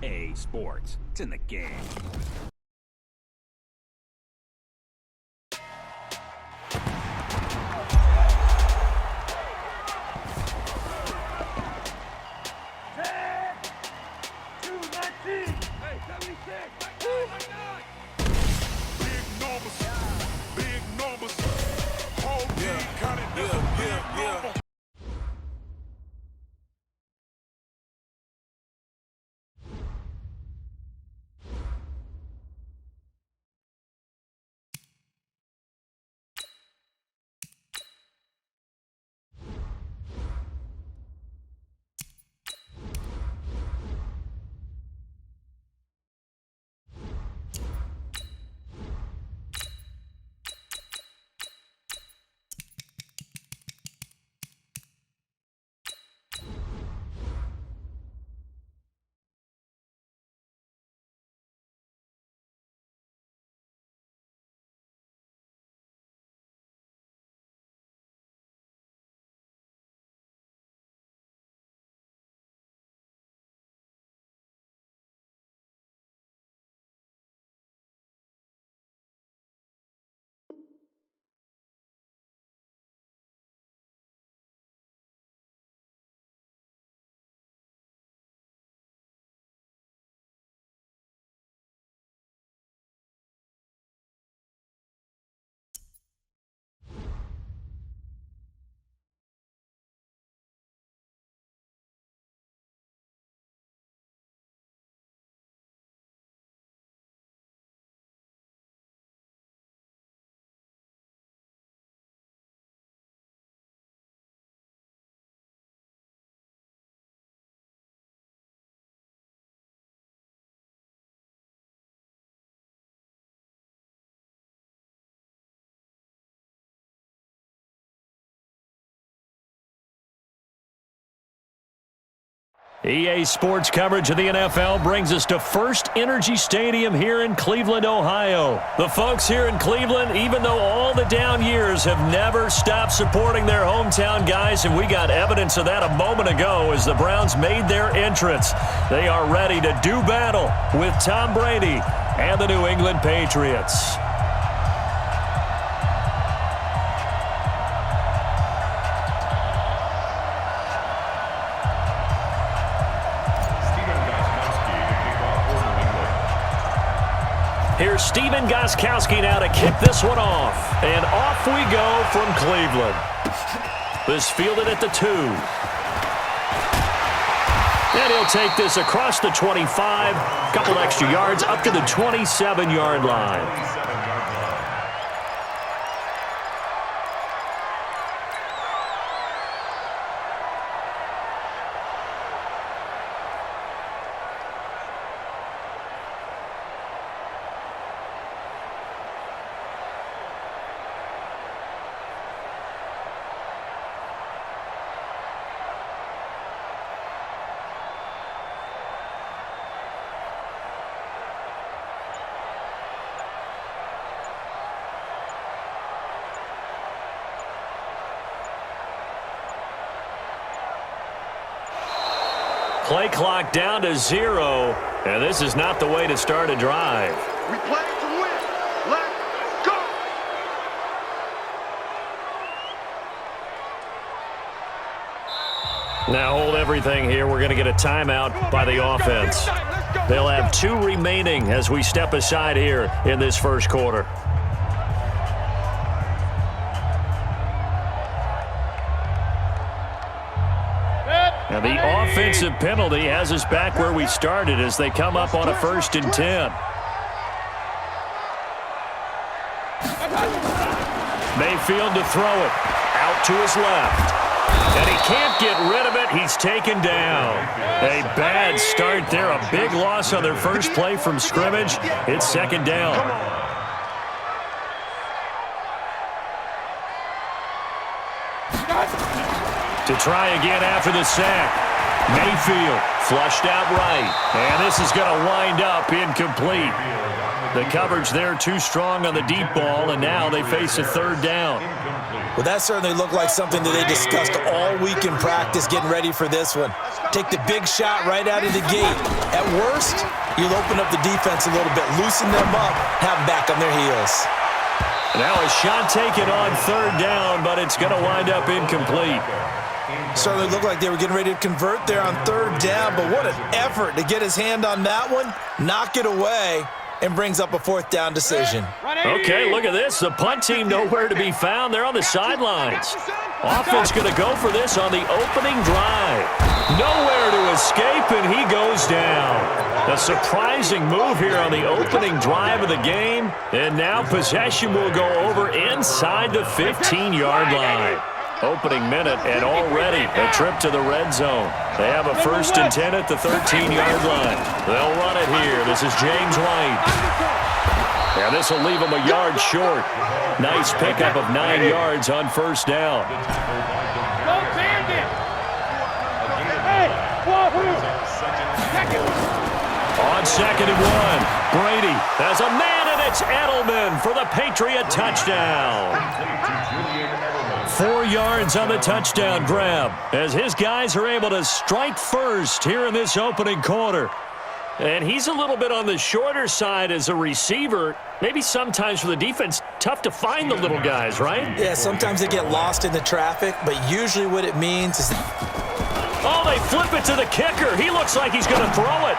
EA Sports. It's in the game. EA Sports coverage of the NFL brings us to First Energy Stadium here in Cleveland, Ohio. The folks here in Cleveland, even though all the down years, have never stopped supporting their hometown guys, and we got evidence of that a moment ago as the Browns made their entrance. They are ready to do battle with Tom Brady and the New England Patriots. Here's Stephen Gostkowski now to kick this one off. And off we go from Cleveland. This fielded at the 2. And he'll take this across the 25. Couple extra yards up to the 27-yard line. Play clock down to 0, and this is not the way to start a drive. We play to win. Let's go! Now hold everything here. We're going to get a timeout by the offense. They'll have 2 remaining as we step aside here in this first quarter. Now the offensive penalty has us back where we started as they come up on a 1st and 10. Mayfield to throw it. Out to his left. And he can't get rid of it. He's taken down. A bad start there. A big loss on their first play from scrimmage. It's 2nd down. To try again after the sack. Mayfield flushed out right. And this is going to wind up incomplete. The coverage there too strong on the deep ball, and now they face a third down. Well, that certainly looked like something that they discussed all week in practice getting ready for this one. Take the big shot right out of the gate. At worst, you'll open up the defense a little bit, loosen them up, have them back on their heels. Now a shot taken on third down, but it's going to wind up incomplete. Certainly looked like they were getting ready to convert there on third down, but what an effort to get his hand on that one, knock it away, and brings up a fourth down decision. Okay, look at this. The punt team nowhere to be found. They're on the sidelines. Offense going to go for this on the opening drive. Nowhere to escape, and he goes down. A surprising move here on the opening drive of the game. And now possession will go over inside the 15-yard line. Opening minute, and already a trip to the red zone. They have a 1st and 10 at the 13-yard line. They'll run it here. This is James White. And this will leave them a yard short. Nice pickup of 9 yards on first down. On 2nd and 1, Brady has a man, and it's Edelman for the Patriot touchdown. 4 yards on the touchdown grab as his guys are able to strike first here in this opening quarter. And he's a little bit on the shorter side as a receiver. Maybe sometimes for the defense, tough to find the little guys, right? Yeah, sometimes they get lost in the traffic, but usually what it means is... Oh, they flip it to the kicker. He looks like he's going to throw it.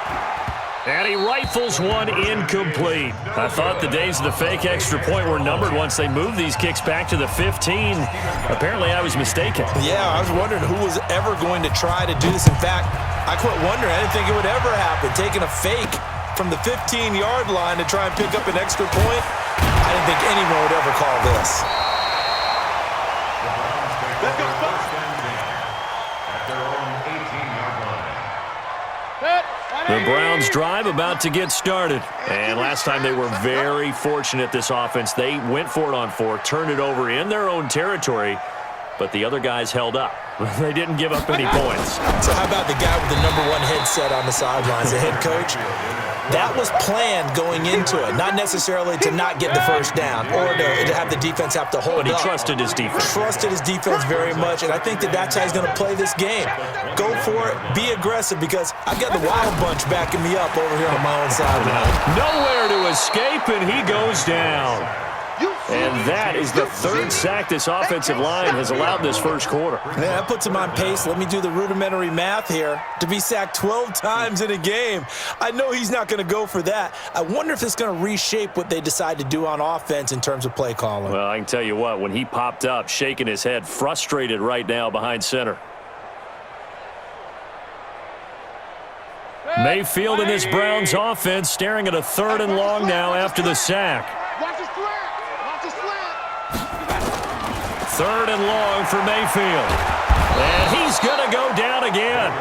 And he rifles one incomplete. I thought the days of the fake extra point were numbered once they moved these kicks back to the 15. Apparently, I was mistaken. Yeah, I was wondering who was ever going to try to do this. In fact, I quit wondering. I didn't think it would ever happen. Taking a fake from the 15-yard line to try and pick up an extra point, I didn't think anyone would ever call this. Let's go, folks. The Browns drive about to get started. And last time they were very fortunate, this offense. They went for it on 4, turned it over in their own territory, but the other guys held up. They didn't give up any points. So how about the guy with the #1 headset on the sidelines, the head coach? That was planned going into it, not necessarily to not get the first down or to have the defense have to hold up. But he trusted his defense. Trusted his defense very much, and I think that's how he's going to play this game. Go for it, be aggressive, because I've got the Wild Bunch backing me up over here on my own sideline. Nowhere to escape, and he goes down. And that is the 3rd sack this offensive line has allowed this first quarter. Man, that puts him on pace. Let me do the rudimentary math here. To be sacked 12 times in a game, I know he's not going to go for that. I wonder if it's going to reshape what they decide to do on offense in terms of play calling. Well, I can tell you what, when he popped up, shaking his head, frustrated right now behind center. Mayfield and this Browns offense staring at a 3rd and long now after the sack. 3rd and long for Mayfield. And he's going to go down again.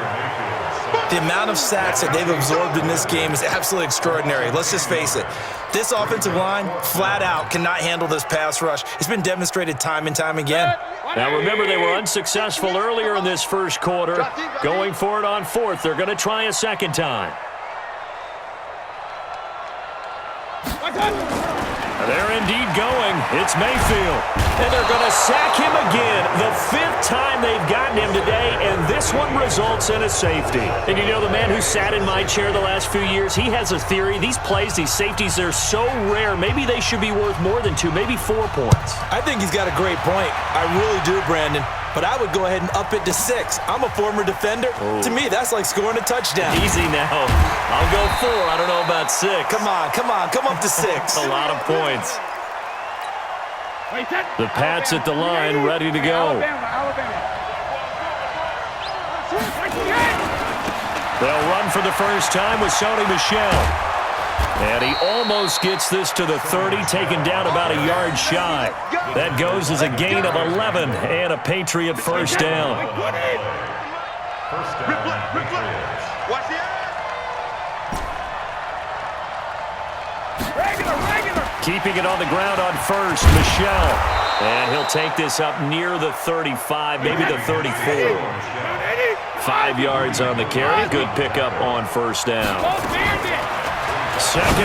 The amount of sacks that they've absorbed in this game is absolutely extraordinary. Let's just face it. This offensive line, flat out, cannot handle this pass rush. It's been demonstrated time and time again. Now, remember, they were unsuccessful earlier in this first quarter. Going for it on 4th. They're going to try a second time. They're indeed going. It's Mayfield. And they're going to sack him again. The 5th time they've gotten him today, and this one results in a safety. And you know, the man who sat in my chair the last few years, he has a theory. These plays, these safeties, they're so rare. Maybe they should be worth more than 2, maybe 4 points. I think he's got a great point. I really do, Brandon. But I would go ahead and up it to 6. I'm a former defender. Oh. To me, that's like scoring a touchdown. Easy now. I'll go 4. I don't know about 6. Come on. Come up to 6. A lot of points. The Pats at the line, ready to go. They'll run for the first time with Sony Michel. And he almost gets this to the 30, taken down about a yard shy. That goes as a gain of 11 and a Patriot first down. Keeping it on the ground on first, Michel. And he'll take this up near the 35, maybe the 34. 5 yards on the carry. Good pickup on first down. 2nd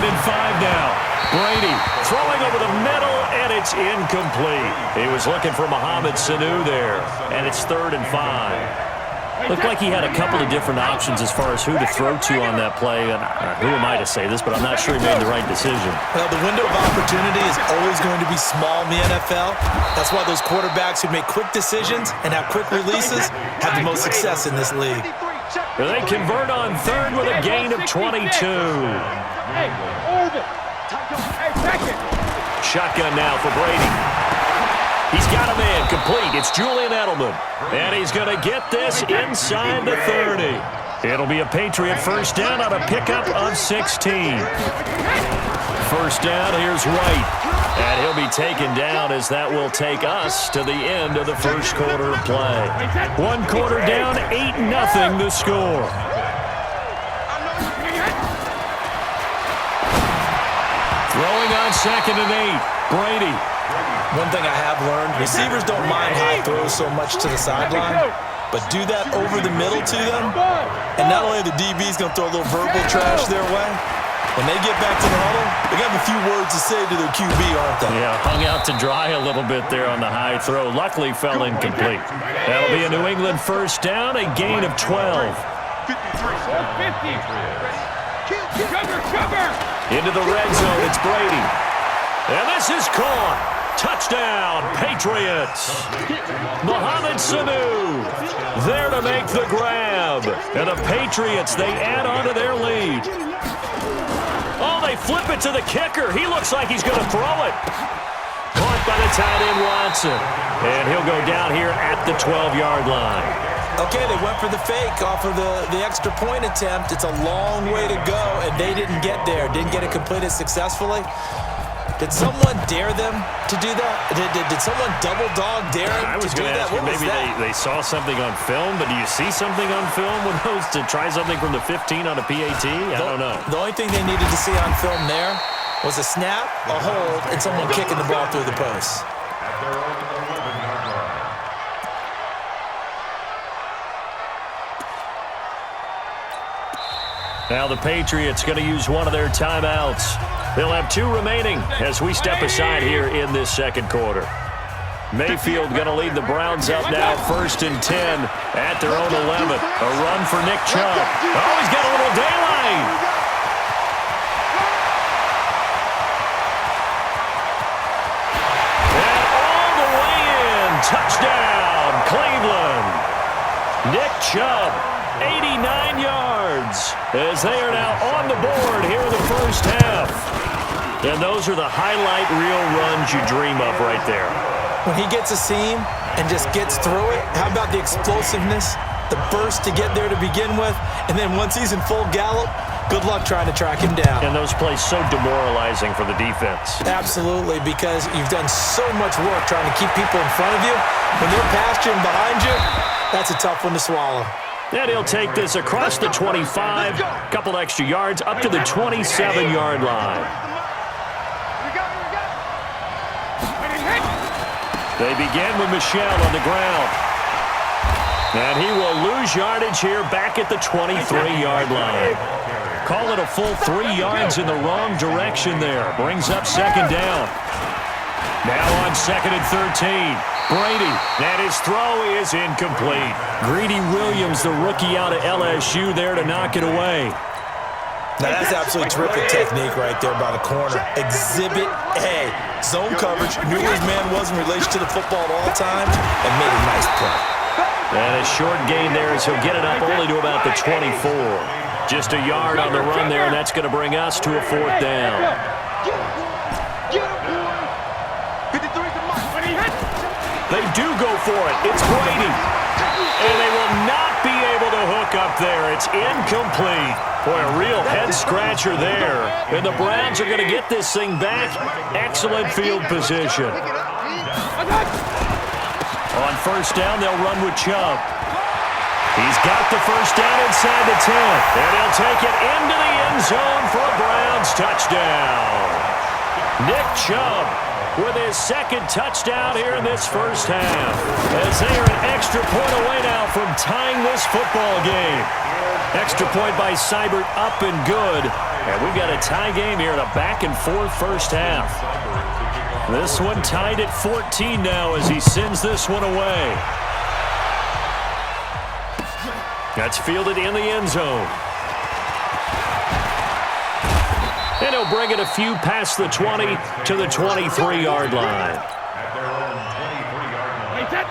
and 5 now. Brady throwing over the middle, and it's incomplete. He was looking for Mohamed Sanu there, and it's 3rd and 5. Looked like he had a couple of different options as far as who to throw to on that play. And who am I to say this, but I'm not sure he made the right decision. Well, the window of opportunity is always going to be small in the NFL. That's why those quarterbacks who make quick decisions and have quick releases have the most success in this league. They convert on 3rd with a gain of 22. Shotgun now for Brady. He's got a man complete. It's Julian Edelman. And he's going to get this inside the 30. It'll be a Patriot first down on a pickup of 16. First down, here's White. And he'll be taken down as that will take us to the end of the first quarter of play. 1 quarter down, 8-0 the score. Throwing on 2nd and 8. Brady. One thing I have learned, receivers don't mind high throws so much to the sideline, but do that over the middle to them, and not only are the DBs going to throw a little verbal trash their way, when they get back to the huddle, they got a few words to say to their QB, aren't they? Yeah, hung out to dry a little bit there on the high throw. Luckily fell incomplete. That'll be a New England first down, a gain of 12. Into the red zone, it's Brady. And this is caught. Touchdown, Patriots. Mohamed Sanu there to make the grab. And the Patriots, they add on to their lead. Oh, they flip it to the kicker. He looks like he's going to throw it. Caught by the tight end, Watson. And he'll go down here at the 12-yard line. Okay, they went for the fake off of the extra point attempt. It's a long way to go, and they didn't get there. Didn't get it completed successfully. Did someone dare them to do that? Did someone double dog dare them to do that? What was that? Maybe they saw something on film, but do you see something on film with those to try something from the 15 on a PAT? I don't know. The only thing they needed to see on film there was a snap, a hold, and someone kicking the ball through the post. Now the Patriots going to use one of their timeouts. They'll have 2 remaining as we step aside here in this second quarter. Mayfield going to lead the Browns up now, 1st and 10 at their own 11. A run for Nick Chubb. Oh, he's got a little daylight. And all the way in. Touchdown, Cleveland. Nick Chubb, 89 yards, as they are now on the board here in the first half. And those are the highlight reel runs you dream of right there. When he gets a seam and just gets through it, how about the explosiveness, the burst to get there to begin with, and then once he's in full gallop, good luck trying to track him down. And those plays so demoralizing for the defense. Absolutely, because you've done so much work trying to keep people in front of you. When they're past you and behind you, that's a tough one to swallow. And he'll take this across the 25, a couple extra yards, up to the 27-yard line. They begin with Michel on the ground. And he will lose yardage here back at the 23-yard line. Call it a full 3 yards in the wrong direction there. Brings up 2nd down. Now on 2nd and 13. Brady, and his throw is incomplete. Greedy Williams, the rookie out of LSU, there to knock it away. Now that's absolutely terrific technique right there by the corner. Exhibit A. Zone coverage, knew where his man was in relation to the football at all times, and made a nice play. And a short gain there as he'll get it up only to about the 24. Just a yard on the run there, and that's going to bring us to a 4th down. They do go for it. It's Brady. And they will not be able to hook up there. It's incomplete. Boy, a real head-scratcher there. And the Browns are going to get this thing back. Excellent field position. On 1st down, they'll run with Chubb. He's got the first down inside the 10. And he'll take it into the end zone for a Browns touchdown. Nick Chubb with his second touchdown here in this first half. As they are an extra point away now from tying this football game. Extra point by Seibert, up and good. And we've got a tie game here in a back-and-forth first half. This one tied at 14 now as he sends this one away. That's fielded in the end zone. And he'll bring it a few past the 20 to the 23-yard line.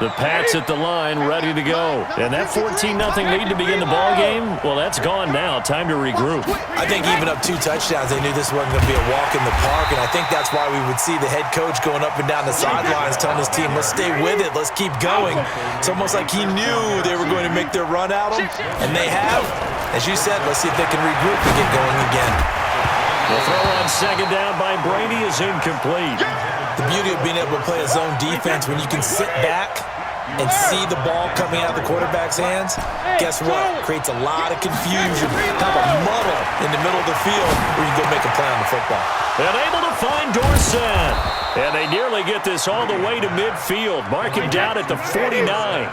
The Pats at the line, ready to go. And that 14-0 lead to begin the ball game, well, that's gone now. Time to regroup. I think even up 2 touchdowns, they knew this wasn't going to be a walk in the park, and I think that's why we would see the head coach going up and down the sidelines telling his team, let's stay with it, let's keep going. It's almost like he knew they were going to make their run at him, and they have. As you said, let's see if they can regroup and get going again. The throw on second down by Brady is incomplete. The beauty of being able to play a zone defense when you can sit back and see the ball coming out of the quarterback's hands, guess what? Creates a lot of confusion, kind of a muddle in the middle of the field where you can go make a play on the football. And able to find Dorsett. And they nearly get this all the way to midfield. Mark him down at the 49.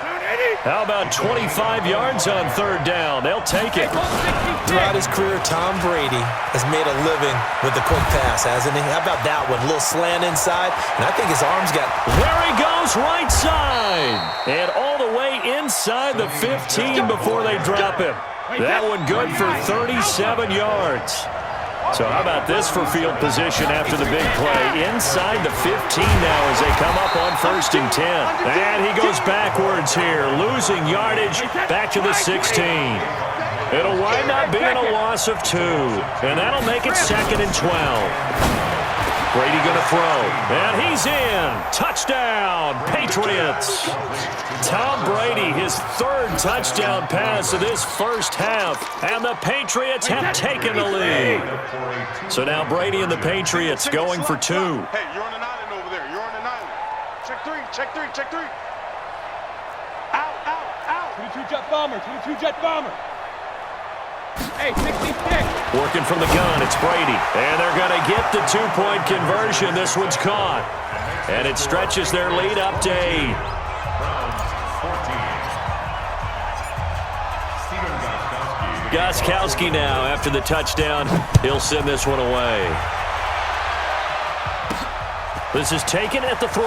How about 25 yards on third down? They'll take it. Throughout his career, Tom Brady has made a living with the quick pass, hasn't he? How about that one? A little slant inside, and I think his arms got... There he goes, right side. And all the way inside the 15 before they drop him. That one good for 37 yards. So how about this for field position after the big play? Inside the 15 now as they come up on 1st and 10. And he goes backwards here, losing yardage back to the 16. It'll wind up being a loss of 2. And that'll make it 2nd and 12. Brady gonna throw. And he's in. Touchdown, Patriots. Tom Brady, his 3rd touchdown pass of this first half. And the Patriots have taken the lead. So now Brady and the Patriots going for 2. Hey, you're on an island over there. You're on an island. Check 3, check 3, check 3. Out, out, out. 22 jet bomber, 22 jet bomber. Hey, 66. Working from the gun, it's Brady. And they're going to get the 2-point conversion. This one's caught. And it stretches their lead up to 8. Gostkowski now after the touchdown. He'll send this one away. This is taken at the 3.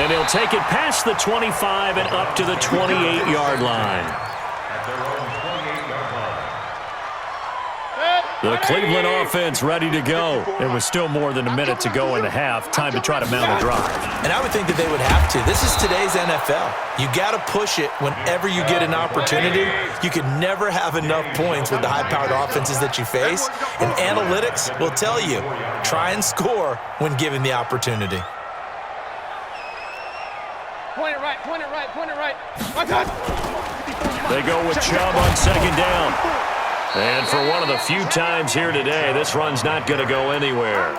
And he'll take it past the 25 and up to the 28-yard line. The Cleveland offense ready to go. There was still more than a minute to go in the half. Time to try to mount a drive. And I would think that they would have to. This is today's NFL. You got to push it whenever you get an opportunity. You can never have enough points with the high-powered offenses that you face. And analytics will tell you, try and score when given the opportunity. Point it right, point it right, point it right. My God. They go with Chubb on second down. And for one of the few times here today, this run's not going to go anywhere.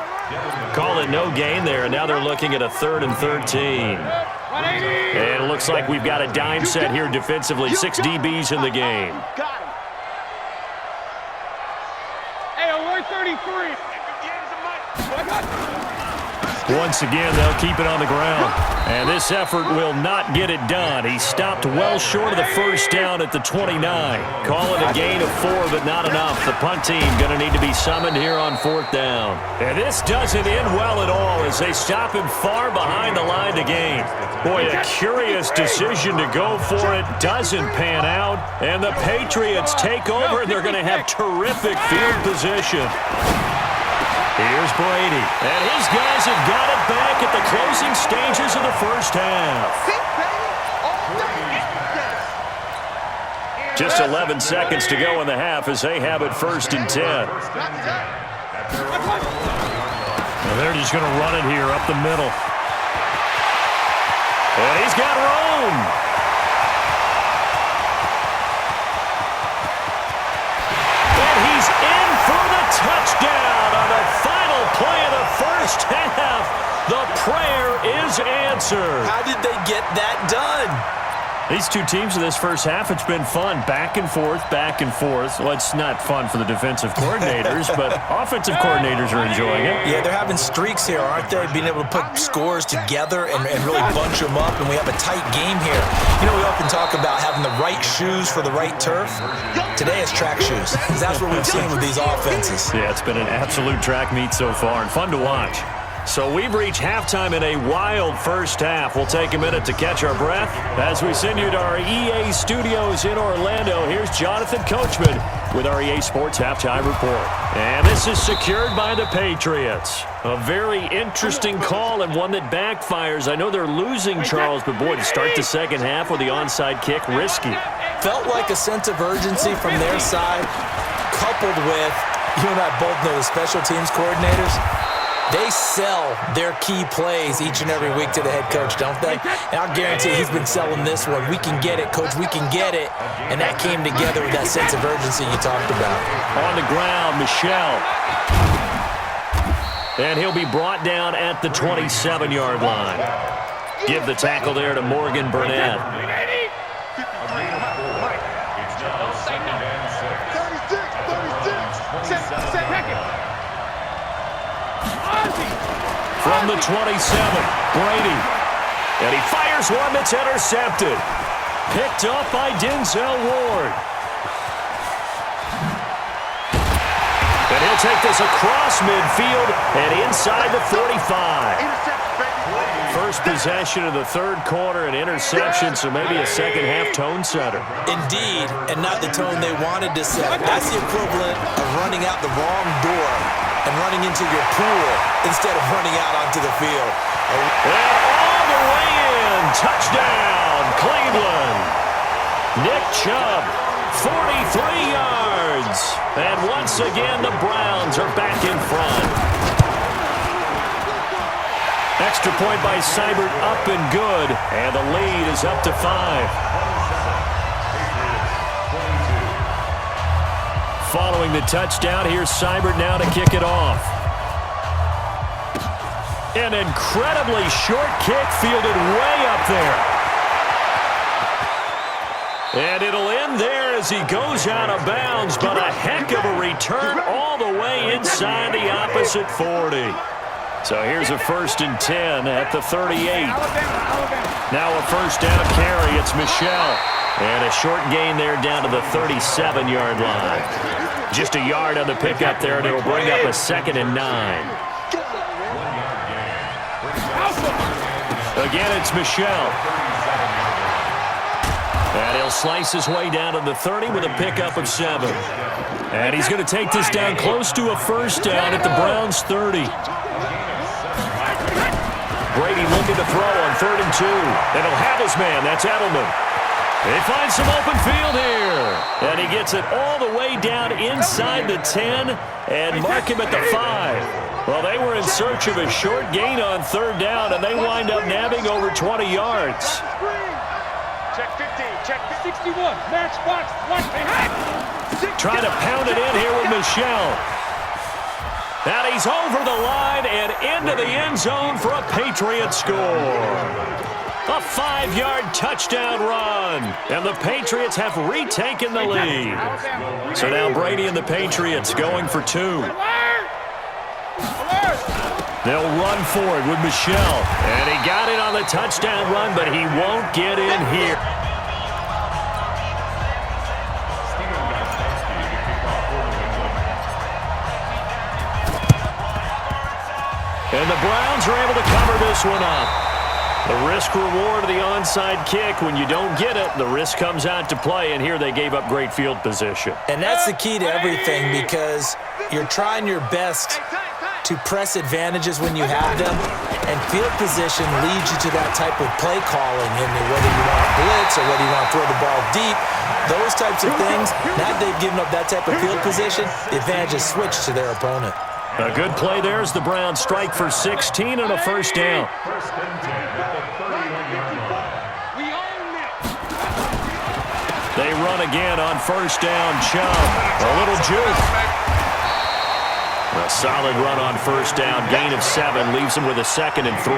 Call it no gain there, and now they're looking at a 3rd and 13. And it looks like we've got a dime set here defensively. 6 DBs in the game. Hey, alert 33. Once again, they'll keep it on the ground. And this effort will not get it done. He stopped well short of the first down at the 29. Call it a gain of 4, but not enough. The punt team going to need to be summoned here on 4th down. And this doesn't end well at all as they stop him far behind the line to gain. Boy, a curious decision to go for it. Doesn't pan out. And the Patriots take over, and they're going to have terrific field position. Here's Brady, and his guys have got it back at the closing stages of the first half. Just 11 seconds to go in the half as they have it 1st and 10. And they're just going to run it here up the middle. And he's got Rome. And he's in for the touchdown on the final play of the first half. The prayer is answered. How did they get that done? These two teams in this first half, it's been fun. Back and forth, back and forth. Well, it's not fun for the defensive coordinators, but offensive coordinators are enjoying it. Yeah, they're having streaks here, aren't they? Being able to put scores together and really bunch them up, and we have a tight game here. You know, we often talk about having the right shoes for the right turf. Today it's track shoes, because that's what we've seen with these offenses. Yeah, it's been an absolute track meet so far, and fun to watch. So we've reached halftime in a wild first half. We'll take a minute to catch our breath as we send you to our EA studios in Orlando. Here's Jonathan Coachman with our EA Sports Halftime Report. And this is secured by the Patriots. A very interesting call and one that backfires. I know they're losing, Charles, but boy, to start the second half with the onside kick, risky. Felt like a sense of urgency from their side, coupled with, you and I both know the special teams coordinators. They sell their key plays each and every week to the head coach, don't they? And I'll guarantee he's been selling this one. We can get it, coach. We can get it. And that came together with that sense of urgency you talked about. On the ground, Michelle. And he'll be brought down at the 27-yard line. Give the tackle there to Morgan Burnett. 36. From the 27, Brady. And he fires one that's intercepted. Picked up by Denzel Ward. And he'll take this across midfield and inside the 45. First possession of the third quarter, an interception, so maybe a second-half tone setter. Indeed, and not the tone they wanted to set. That's the equivalent of running out the wrong door and running into your pool instead of running out onto the field. And all the way in, touchdown, Cleveland. Nick Chubb, 43 yards. And once again, the Browns are back in front. Extra point by Seibert, up and good. And the lead is up to 5. Following the touchdown, here's Seibert now to kick it off. An incredibly short kick fielded way up there. And it'll end there as he goes out of bounds, but a heck of a return all the way inside the opposite 40. So here's a 1st and 10 at the 38. Now a first down carry. It's Michelle. And a short gain there down to the 37-yard line. Just a yard on the pickup there, and it'll bring up a 2nd and 9. Again, it's Michelle. And he'll slice his way down to the 30 with a pickup of 7. And he's going to take this down close to a first down at the Browns' 30. Brady looking to throw on 3rd and 2. And he'll have his man. That's Edelman. He finds some open field here. And he gets it all the way down inside the 10 and mark him at the 5. Well, they were in search of a short gain on 3rd down, and they wind up nabbing over 20 yards. Check 15, check 61, match box, watch behind. Trying to pound it in here with Michelle. And he's over the line and into the end zone for a Patriot score. A 5-yard touchdown run. And the Patriots have retaken the lead. So now Brady and the Patriots going for 2. They'll run for it with Michelle. And he got it on the touchdown run, but he won't get in here. And the Browns are able to cover this one up. The risk-reward of the onside kick, when you don't get it, the risk comes out to play, and here they gave up great field position. And that's the key to everything, because you're trying your best to press advantages when you have them, and field position leads you to that type of play calling, and whether you want to blitz or whether you want to throw the ball deep, those types of things, now that they've given up that type of field position, the advantage is switched to their opponent. A good play there as the Browns strike for 16 and a first down. They run again on first down. Chubb, a little juke. A solid run on first down. Gain of 7 leaves him with a 2nd and 3.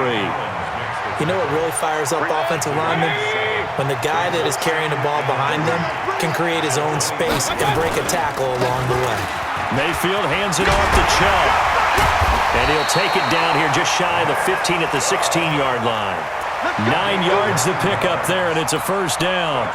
You know what really fires up offensive linemen? when the guy that is carrying the ball behind them can create his own space and break a tackle along the way. Mayfield hands it off to Chubb. And he'll take it down here just shy of the 15 at the 16-yard line. 9 yards to pick up there, and it's a first down.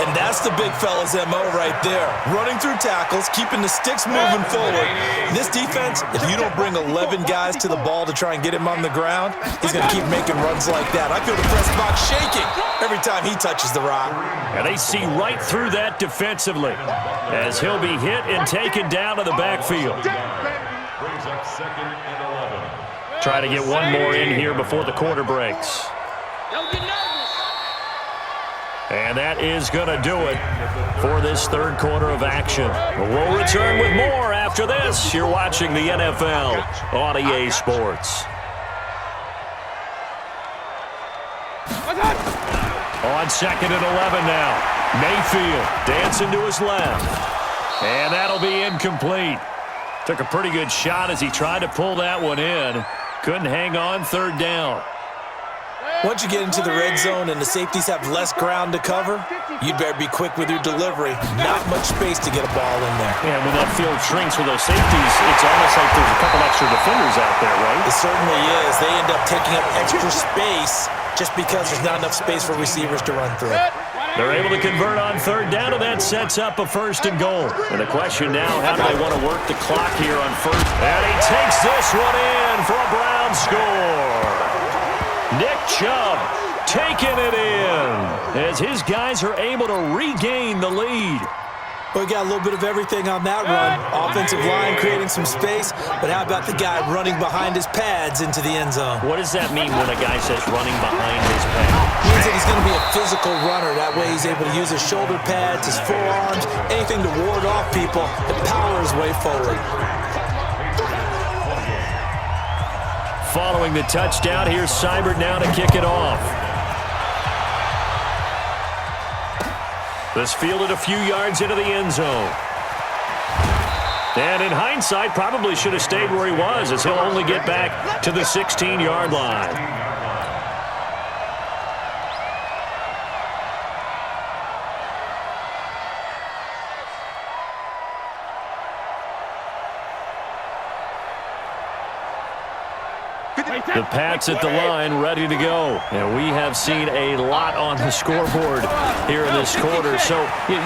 And that's the big fella's MO right there. Running through tackles, keeping the sticks moving forward. This defense, if you don't bring 11 guys to the ball to try and get him on the ground, he's going to keep making runs like that. I feel the press box shaking every time he touches the rock. And they see right through that defensively as he'll be hit and taken down to the backfield. Brings up 2nd and 11. Try to get one more in here before the quarter breaks. And that is going to do it for this third quarter of action. We'll return with more after this. You're watching the NFL on EA Sports. On 2nd and 11 now. Mayfield dancing to his left. And that'll be incomplete. Took a pretty good shot as he tried to pull that one in. Couldn't hang on, third down. Once you get into the red zone and the safeties have less ground to cover, you'd better be quick with your delivery. Not much space to get a ball in there. Yeah, when that field shrinks with those safeties, it's almost like there's a couple extra defenders out there, right? It certainly is. They end up taking up extra space just because there's not enough space for receivers to run through. They're able to convert on third down, and that sets up a 1st and goal. And the question now, how do they want to work the clock here on first? And he takes this one in for a Brown score. Nick Chubb taking it in as his guys are able to regain the lead. Well, we got a little bit of everything on that run. Offensive line creating some space, but how about the guy running behind his pads into the end zone? What does that mean when a guy says running behind his pads? It means that he's going to be a physical runner. That way he's able to use his shoulder pads, his forearms, anything to ward off people to power his way forward. Following the touchdown, here's Seibert now to kick it off. This fielded a few yards into the end zone. And in hindsight, probably should have stayed where he was, as he'll only get back to the 16-yard line. The Pats at the line, ready to go. And we have seen a lot on the scoreboard here in this quarter. So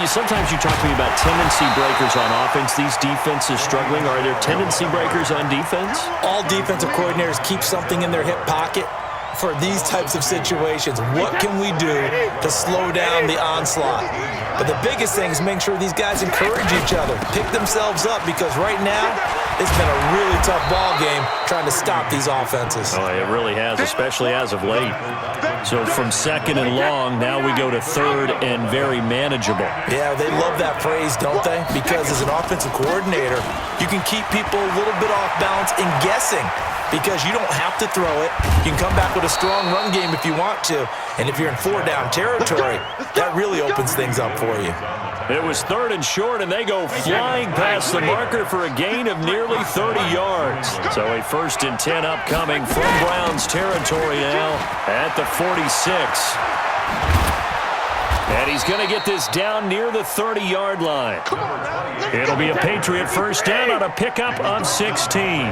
sometimes you talk to me about tendency breakers on offense. These defenses struggling. Are there tendency breakers on defense? All defensive coordinators keep something in their hip pocket for these types of situations. What can we do to slow down the onslaught? But the biggest thing is make sure these guys encourage each other, pick themselves up, because right now it's been a really tough ball game trying to stop these offenses. Oh, it really has, especially as of late. So from 2nd and long, now we go to 3rd and very manageable. Yeah, they love that phrase, don't they? Because as an offensive coordinator, you can keep people a little bit off balance and guessing, because you don't have to throw it. You can come back with a strong run game if you want to. And if you're in 4-down territory, that really opens things up for you. It was 3rd and short, and they go flying past the marker for a gain of nearly 30 yards. So a 1st and 10 upcoming from Browns territory now at the 46. And he's going to get this down near the 30-yard line. It'll be a Patriot 1st down on a pickup of 16.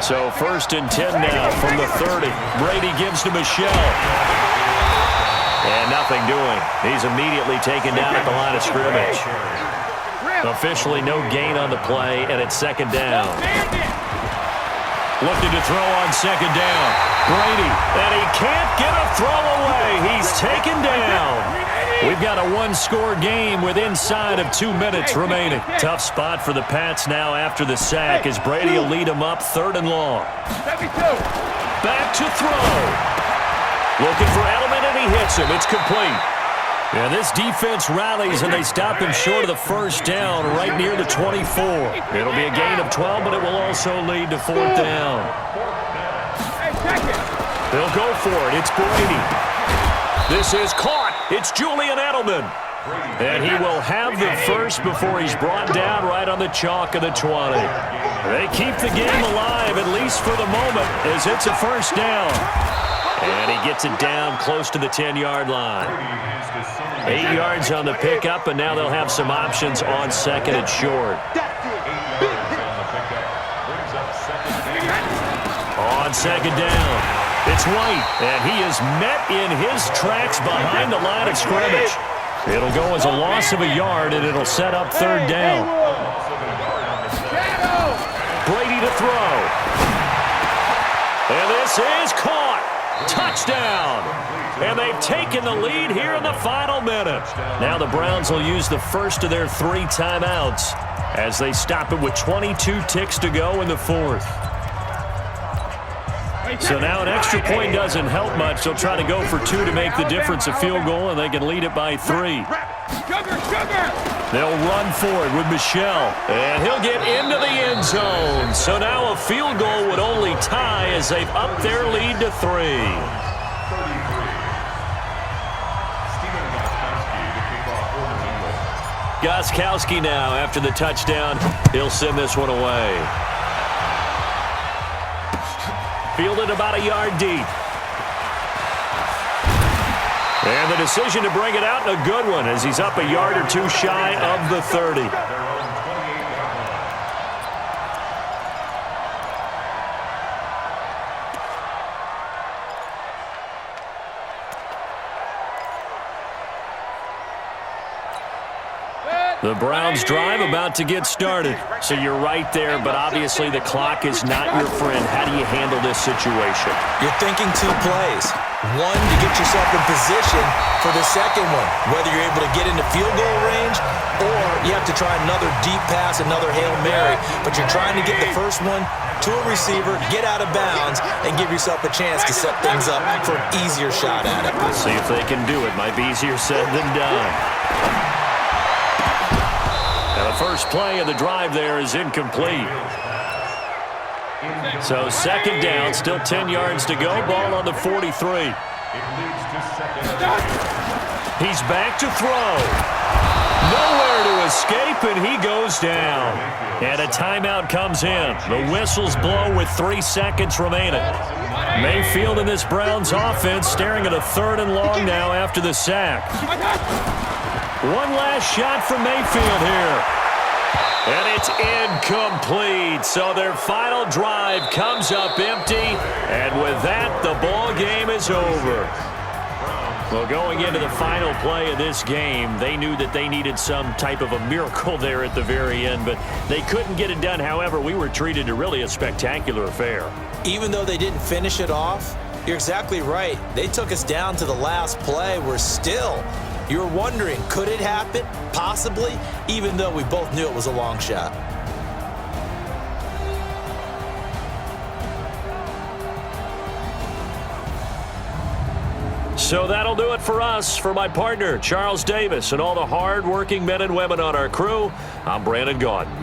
So 1st and 10 now from the 30. Brady gives to Michelle. And nothing doing. He's immediately taken down at the line of scrimmage. Officially no gain on the play, and it's 2nd down. Looking to throw on 2nd down. Brady, and he can't get a throw away. He's taken down. We've got a one-score game with inside of 2 minutes remaining. Tough spot for the Pats now after the sack as Brady will lead them up 3rd and long. Back to throw. Looking for Edelman, and he hits him. It's complete. And this defense rallies, and they stop him short of the 1st down right near the 24. It'll be a gain of 12, but it will also lead to 4th down. They'll go for it. It's Brady. This is caught. It's Julian Edelman. And he will have the first before he's brought down right on the chalk of the 20. They keep the game alive, at least for the moment, as it's a 1st down. And he gets it down close to the 10-yard line. 8 yards on the pickup, and now they'll have some options on second and short. On second down, it's White, and he is met in his tracks behind the line of scrimmage. It'll go as a loss of a yard, and it'll set up third down. Brady to throw. And this is caught. Touchdown. And they've taken the lead here in the final minute. Now the Browns will use the first of their 3 timeouts as they stop it with 22 ticks to go in the fourth. So now an extra point doesn't help much. They'll try to go for 2 to make the difference a field goal, and they can lead it by 3. They'll run for it with Michel, and he'll get into the end zone. So now a field goal would only tie as they've upped their lead to 3. Gostkowski now after the touchdown. He'll send this one away. Fielded about a yard deep. And the decision to bring it out, and a good one, as he's up a yard or 2 shy of the 30. The Browns drive about to get started. So you're right there, but obviously the clock is not your friend. How do you handle this situation? You're thinking 2 plays. One, to get yourself in position for the second one, whether you're able to get into field goal range or you have to try another deep pass, another Hail Mary, but you're trying to get the first one to a receiver, get out of bounds, and give yourself a chance to set things up for an easier shot at it. Let's see if they can do it. Might be easier said than done. Now the first play of the drive there is incomplete. So second down, still 10 yards to go. Ball on the 43. He's back to throw. Nowhere to escape, and he goes down. And a timeout comes in. The whistles blow with 3 seconds remaining. Mayfield in this Browns offense staring at a 3rd and long now after the sack. One last shot from Mayfield here. And it's incomplete. So their final drive comes up empty. And with that, the ball game is over. Well, going into the final play of this game, they knew that they needed some type of a miracle there at the very end, but they couldn't get it done. However, we were treated to really a spectacular affair. Even though they didn't finish it off, you're exactly right. They took us down to the last play. We're still... You were wondering, could it happen? Possibly, even though we both knew it was a long shot. So that'll do it for us. For my partner, Charles Davis, and all the hard-working men and women on our crew, I'm Brandon Gaudin.